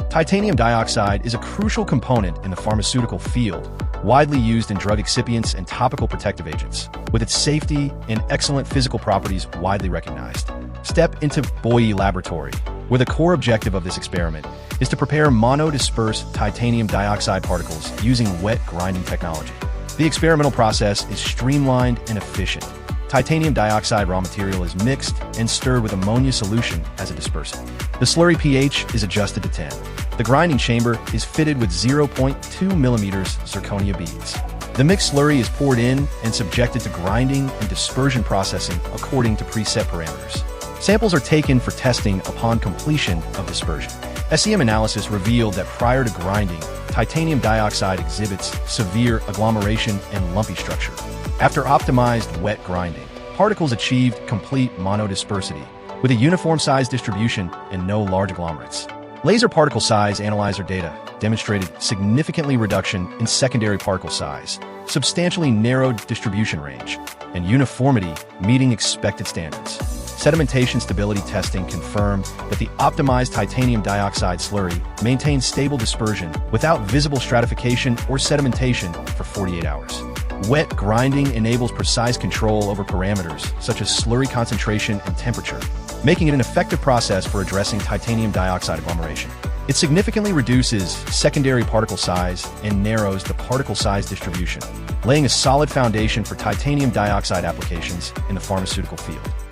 Titanium dioxide is a crucial component in the pharmaceutical field, widely used in drug excipients and topical protective agents, with its safety and excellent physical properties widely recognized. Step into Boyee Laboratory, where the core objective of this experiment is to prepare mono-dispersed titanium dioxide particles using wet grinding technology. The experimental process is streamlined and efficient. Titanium dioxide raw material is mixed and stirred with ammonia solution as a dispersant. The slurry pH is adjusted to 10. The grinding chamber is fitted with 0.2 millimeters zirconia beads. The mixed slurry is poured in and subjected to grinding and dispersion processing according to preset parameters. Samples are taken for testing upon completion of dispersion. SEM analysis revealed that prior to grinding, titanium dioxide exhibits severe agglomeration and lumpy structure. After optimized wet grinding, particles achieved complete monodispersity with a uniform size distribution and no large agglomerates. Laser particle size analyzer data demonstrated significantly reduction in secondary particle size, substantially narrowed distribution range, and uniformity meeting expected standards. Sedimentation stability testing confirmed that the optimized titanium dioxide slurry maintains stable dispersion without visible stratification or sedimentation for 48 hours. Wet grinding enables precise control over parameters such as slurry concentration and temperature, making it an effective process for addressing titanium dioxide agglomeration. It significantly reduces secondary particle size and narrows the particle size distribution, laying a solid foundation for titanium dioxide applications in the pharmaceutical field.